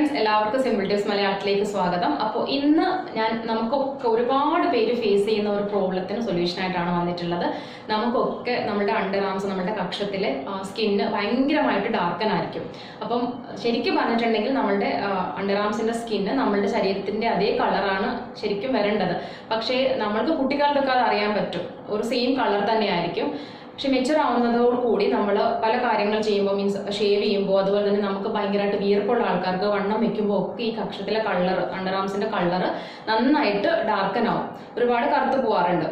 Friends, എല്ലാവർക്കും simple tips മലയാളത്തിലേക്ക് സ്വാഗതം. അപ്പോൾ ഇന്ന് നമുക്കൊക്കെ ഒരുപാട് പേര് ഫേസ് ചെയ്യുന്ന ഒരു പ്രോബ്ലത്തിന് സൊല്യൂഷൻ ആയിട്ടാണ് വന്നിട്ടുള്ളത്. നമുക്കൊക്കെ നമ്മുടെ അണ്ടർ ആംസ്, നമ്മുടെ കക്ഷത്തിലെ സ്കിന്ന് ഭയങ്കരമായിട്ട് ഡാർക്കൻ ആയിരിക്കും. അപ്പം ശരിക്കും പറഞ്ഞിട്ടുണ്ടെങ്കിൽ നമ്മുടെ അണ്ടർ ആംസിന്റെ സ്കിന്ന് നമ്മുടെ ശരീരത്തിന്റെ അതേ കളറാണ് ശരിക്കും വരേണ്ടത്. പക്ഷേ നമ്മൾക്ക് കുട്ടിക്കാലത്തൊക്കെ അത് അറിയാൻ പറ്റും, ഒരു സെയിം കളർ തന്നെയായിരിക്കും. പക്ഷെ മെച്ചുവർ ആവുന്നതോടുകൂടി നമ്മൾ പല കാര്യങ്ങൾ ചെയ്യുമ്പോൾ, മീൻസ് ഷേവ് ചെയ്യുമ്പോൾ, അതുപോലെ തന്നെ നമുക്ക് ഭയങ്കരമായിട്ട് വിയർപ്പുള്ള ആൾക്കാർക്ക് വണ്ണം വെക്കുമ്പോൾ ഒക്കെ ഈ കക്ഷത്തിലെ കളർ, അണ്ടർ ആംസിന്റെ കളർ നന്നായിട്ട് ഡാർക്കൻ ആവും, ഒരുപാട് കറുത്ത് പോവാറുണ്ട്.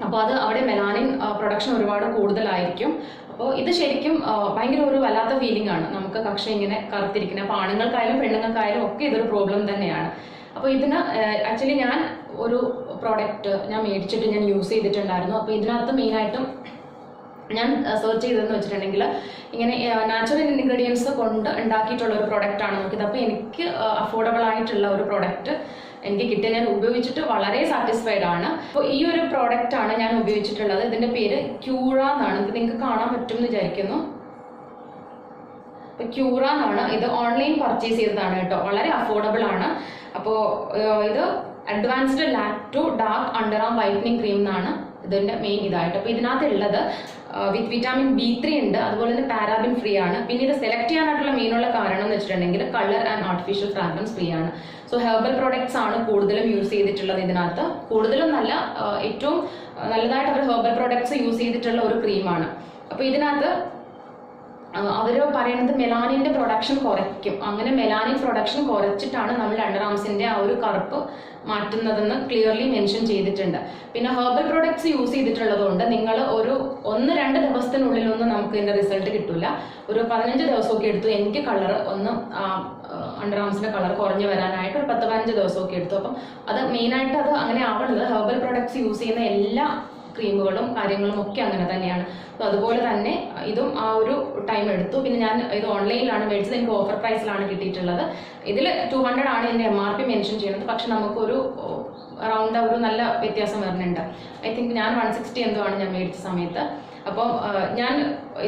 അപ്പോൾ അത് അവിടെ മെലാനിൻ പ്രൊഡക്ഷൻ ഒരുപാട് കൂടുതലായിരിക്കും. അപ്പോൾ ഇത് ശരിക്കും ഭയങ്കര ഒരു വല്ലാത്ത ഫീലിംഗ് ആണ്, നമുക്ക് കക്ഷ ഇങ്ങനെ കറുത്തിരിക്കുന്നത്. അപ്പോൾ ആണുങ്ങൾക്കായാലും പെണ്ണുങ്ങൾക്കായാലും ഒക്കെ ഇതൊരു പ്രോബ്ലം തന്നെയാണ്. അപ്പോൾ ഇതിന് ആക്ച്വലി ഞാൻ ഒരു പ്രോഡക്റ്റ് ഞാൻ മേടിച്ചിട്ട് ഞാൻ യൂസ് ചെയ്തിട്ടുണ്ടായിരുന്നു. അപ്പോൾ ഇതിനകത്ത് മെയിനായിട്ടും ഞാൻ സെർച്ച് ചെയ്തതെന്ന് വെച്ചിട്ടുണ്ടെങ്കിൽ ഇങ്ങനെ നാച്ചുറൽ ഇൻഗ്രീഡിയൻസ് കൊണ്ട് ഉണ്ടാക്കിയിട്ടുള്ള ഒരു പ്രൊഡക്റ്റ് ആണ് നോക്കിയത്. അപ്പോൾ എനിക്ക് അഫോർഡബിൾ ആയിട്ടുള്ള ഒരു പ്രൊഡക്റ്റ് എനിക്ക് കിട്ടിയ, ഞാൻ ഉപയോഗിച്ചിട്ട് വളരെ സാറ്റിസ്ഫൈഡ് ആണ്. അപ്പോൾ ഈ ഒരു പ്രോഡക്റ്റ് ആണ് ഞാൻ ഉപയോഗിച്ചിട്ടുള്ളത്. ഇതിന്റെ പേര് ക്യൂറ എന്നാണ്. ഇത് നിങ്ങൾക്ക് കാണാൻ പറ്റും എന്ന് വിചാരിക്കുന്നു. അപ്പോൾ ക്യൂറ എന്നാണ്. ഇത് ഓൺലൈൻ പർച്ചേസ് ചെയ്തതാണ് കേട്ടോ, വളരെ അഫോർഡബിൾ ആണ്. അപ്പോൾ ഇത് advanced lacto dark under arm whitening cream എന്നാണ് ഇതിന്റെ മെയിൻ ഇതായിട്ട്. അപ്പോൾ ഇതിനകത്ത് ഉള്ളത് വിത്ത് വിറ്റാമിൻ B3 ഉണ്ട്, അതുപോലെ തന്നെ പാരാബിൻ ഫ്രീ ആണ്. പിന്നെ ഇത് സെലക്ട് ചെയ്യാനായിട്ടുള്ള മെയിനുള്ള കാരണം എന്ന് വെച്ചിട്ടുണ്ടെങ്കിൽ colour and artificial fragrance free ആണ്. സോ ഹെർബൽ പ്രോഡക്ട്സ് ആണ് കൂടുതലും യൂസ് ചെയ്തിട്ടുള്ളത് ഇതിനകത്ത്. കൂടുതലും നല്ല ഏറ്റവും നല്ലതായിട്ട് അവർ ഹെർബൽ പ്രോഡക്ട്സ് യൂസ് ചെയ്തിട്ടുള്ള ഒരു ക്രീമാണ്. അപ്പോൾ ഇതിനകത്ത് അവർ പറയുന്നത് മെലാനിന്റെ പ്രൊഡക്ഷൻ കുറയ്ക്കും. അങ്ങനെ മെലാനിൻ പ്രൊഡക്ഷൻ കുറച്ചിട്ടാണ് നമ്മൾ അണ്ടർ ആംസിന്റെ ആ ഒരു കറുപ്പ് മാറ്റുന്നതെന്ന് ക്ലിയർലി മെൻഷൻ ചെയ്തിട്ടുണ്ട്. പിന്നെ ഹെർബൽ പ്രോഡക്ട്സ് യൂസ് ചെയ്തിട്ടുള്ളത് കൊണ്ട് നിങ്ങൾ ഒരു 1-2 ദിവസത്തിനുള്ളിലൊന്നും നമുക്ക് ഇതിന്റെ റിസൾട്ട് കിട്ടില്ല. ഒരു 15 ദിവസമൊക്കെ എടുത്തു എനിക്ക് കളർ ഒന്ന് അണ്ടർ ആംസിന്റെ കളർ കുറഞ്ഞു വരാനായിട്ട്. ഒരു 10-15 ദിവസമൊക്കെ എടുത്തു. അപ്പം അത് മെയിനായിട്ട് അത് അങ്ങനെ ആവുന്നത് ഹെർബൽ പ്രോഡക്ട്സ് യൂസ് ചെയ്യുന്ന എല്ലാ ക്രീമുകളും കാര്യങ്ങളും ഒക്കെ അങ്ങനെ തന്നെയാണ്. അതുപോലെ തന്നെ ഇതും ആ ഒരു ടൈം എടുത്തു. പിന്നെ ഞാൻ ഇത് ഓൺലൈനിലാണ് മേടിച്ചത്, എനിക്ക് ഓഫർ പ്രൈസിലാണ് കിട്ടിയിട്ടുള്ളത്. ഇതിൽ 200 ആണ് ഇതിന്റെ MRP മെൻഷൻ ചെയ്യുന്നത്. പക്ഷെ നമുക്കൊരു അറൗണ്ട് ഒരു നല്ല വ്യത്യാസം വരുന്നുണ്ട്. ഐ തിങ്ക് ഞാൻ 160 എന്തോ ആണ് ഞാൻ മേടിച്ച സമയത്ത്. അപ്പം ഞാൻ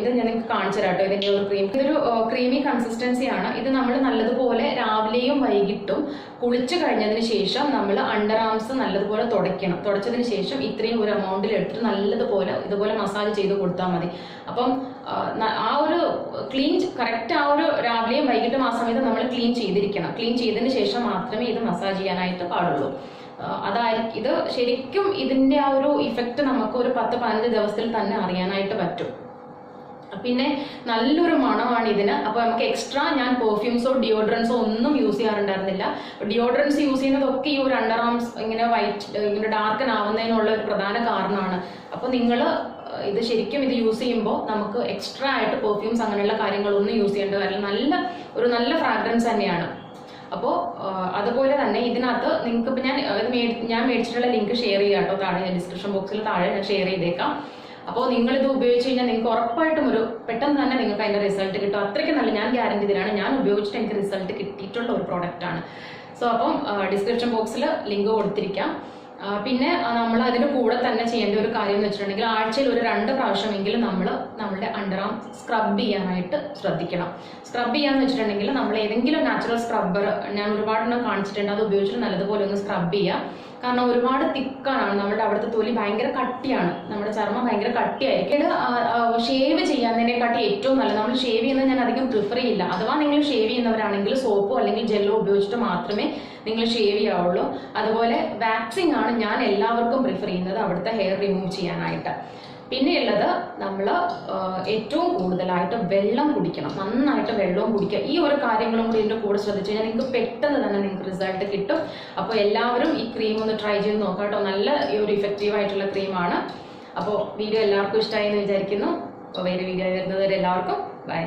നിങ്ങൾക്ക് കാണിച്ചു തരാം കേട്ടോ ഇതിന്റെ ഒരു ക്രീം. ഇതൊരു ക്രീമി കൺസിസ്റ്റൻസി ആണ്. ഇത് നമ്മൾ നല്ലതുപോലെ രാവിലെയും വൈകിട്ടും കുളിച്ചു കഴിഞ്ഞതിന് ശേഷം നമ്മൾ അണ്ടർ ആംസ് നല്ലതുപോലെ തുടയ്ക്കണം. തുടച്ചതിന് ശേഷം ഇത്രയും ഒരു എമൗണ്ടിൽ എടുത്തിട്ട് നല്ലതുപോലെ ഇതുപോലെ മസാജ് ചെയ്ത് കൊടുത്താൽ മതി. അപ്പം ആ ഒരു ക്ലീൻ കറക്റ്റ് ആ ഒരു രാവിലെയും വൈകിട്ടും ആ സമയത്ത് നമ്മൾ ക്ലീൻ ചെയ്തിരിക്കണം. ക്ലീൻ ചെയ്തതിന് ശേഷം മാത്രമേ ഇത് മസാജ് ചെയ്യാനായിട്ട് പാടുള്ളൂ. അതായിരിക്കും ഇത് ശരിക്കും ഇതിന്റെ ആ ഒരു ഇഫക്റ്റ് നമുക്ക് ഒരു 10-15 ദിവസത്തിൽ തന്നെ അറിയാനായിട്ട് പറ്റും. പിന്നെ നല്ലൊരു മണമാണ് ഇതിന്. അപ്പോൾ നമുക്ക് എക്സ്ട്രാ ഞാൻ പെർഫ്യൂംസോ ഡിയോഡ്രൻസോ ഒന്നും യൂസ് ചെയ്യാറുണ്ടായിരുന്നില്ല. ഡിയോഡ്രൻസ് യൂസ് ചെയ്യുന്നതൊക്കെ ഈ ഒരു അണ്ടർ ആംസ് ഇങ്ങനെ ഇങ്ങനെ ഡാർക്കൻ ആവുന്നതിനുള്ള ഒരു പ്രധാന കാരണമാണ്. അപ്പോൾ നിങ്ങൾ ഇത് ശരിക്കും ഇത് യൂസ് ചെയ്യുമ്പോൾ നമുക്ക് എക്സ്ട്രാ ആയിട്ട് പെർഫ്യൂംസ് അങ്ങനെയുള്ള കാര്യങ്ങളൊന്നും യൂസ് ചെയ്യേണ്ട കാര്യമില്ല. നല്ല ഫ്രാഗ്രൻസ് തന്നെയാണ്. അപ്പോൾ അതുപോലെ തന്നെ ഇതിനകത്ത് നിങ്ങൾക്ക് ഇപ്പം ഞാൻ മേടിച്ചിട്ടുള്ള ലിങ്ക് ഷെയർ ചെയ്യാം കേട്ടോ, താഴെ ഡിസ്ക്രിപ്ഷൻ ബോക്സിൽ താഴെ ഞാൻ ഷെയർ ചെയ്തേക്കാം. അപ്പോൾ നിങ്ങളിത് ഉപയോഗിച്ച് കഴിഞ്ഞാൽ നിങ്ങൾക്ക് ഉറപ്പായിട്ടും പെട്ടെന്ന് തന്നെ നിങ്ങൾക്ക് അതിന്റെ റിസൾട്ട് കിട്ടും. അത്രയ്ക്ക് നല്ല, ഞാൻ ഗ്യാരണ്ടി തരാണ്. ഞാൻ ഉപയോഗിച്ചിട്ട് എനിക്ക് റിസൾട്ട് കിട്ടിയിട്ടുള്ള ഒരു പ്രോഡക്റ്റ് ആണ്. സോ അപ്പം ഡിസ്ക്രിപ്ഷൻ ബോക്സിൽ ലിങ്ക് കൊടുത്തിരിക്കാം. പിന്നെ നമ്മൾ അതിന്റെ കൂടെ തന്നെ ചെയ്യേണ്ട ഒരു കാര്യം എന്ന് വെച്ചിട്ടുണ്ടെങ്കിൽ ആഴ്ചയിൽ ഒരു 2 പ്രാവശ്യമെങ്കിലും നമ്മളുടെ അണ്ടർ ആം സ്ക്രബ് ചെയ്യാനായിട്ട് ശ്രദ്ധിക്കണം. സ്ക്രബ് ചെയ്യാന്ന് വെച്ചിട്ടുണ്ടെങ്കിൽ നമ്മൾ ഏതെങ്കിലും നാച്ചുറൽ സ്ക്രബ്ബർ ഞാൻ ഒരുപാടെണ്ണം കാണിച്ചിട്ടുണ്ട്, അത് ഉപയോഗിച്ചിട്ട് നല്ലതുപോലെ ഒന്ന് സ്ക്രബ് ചെയ്യാം. കാരണം ഒരുപാട് തിക്കാണ്, നമ്മുടെ അവിടുത്തെ തൊലി ഭയങ്കര കട്ടിയാണ്, നമ്മുടെ ചർമ്മം ഭയങ്കര കട്ടിയായിരിക്കും. ഇത് ഷേവ് ചെയ്യാന്നതിനെക്കാട്ടി ഏറ്റവും നല്ലത്, നമ്മൾ ഷേവ് ചെയ്യുന്നത് ഞാൻ അധികം പ്രിഫർ ചെയ്യില്ല. അഥവാ നിങ്ങൾ ഷേവ് ചെയ്യുന്നവരാണെങ്കിൽ സോപ്പോ അല്ലെങ്കിൽ ജെല്ലോ ഉപയോഗിച്ചിട്ട് മാത്രമേ നിങ്ങൾ ഷേവ് ചെയ്യാവുള്ളൂ. അതുപോലെ വാക്സിംഗ് ആണ് ഞാൻ എല്ലാവർക്കും പ്രിഫർ ചെയ്യുന്നത് അവിടുത്തെ ഹെയർ റിമൂവ് ചെയ്യാനായിട്ട്. പിന്നെയുള്ളത് നമ്മൾ ഏറ്റവും കൂടുതലായിട്ട് വെള്ളം കുടിക്കണം, നന്നായിട്ട് വെള്ളവും കുടിക്കുക. ഈ ഒരു കാര്യങ്ങളും കൂടി ഇതിന്റെ കൂടെ ശ്രദ്ധിച്ചു കഴിഞ്ഞാൽ നിങ്ങൾക്ക് പെട്ടെന്ന് തന്നെ നിങ്ങൾക്ക് റിസൾട്ട് കിട്ടും. അപ്പോൾ എല്ലാവരും ഈ ക്രീം ഒന്ന് ട്രൈ ചെയ്ത് നോക്കാം കേട്ടോ, നല്ല ഒരു ഇഫക്റ്റീവ് ആയിട്ടുള്ള ക്രീമാണ്. അപ്പോൾ വീഡിയോ എല്ലാവർക്കും ഇഷ്ടമായി എന്ന് വിചാരിക്കുന്നു. അപ്പോൾ വേറെ വീഡിയോ വരുന്നത് വരെ എല്ലാവർക്കും ബൈ.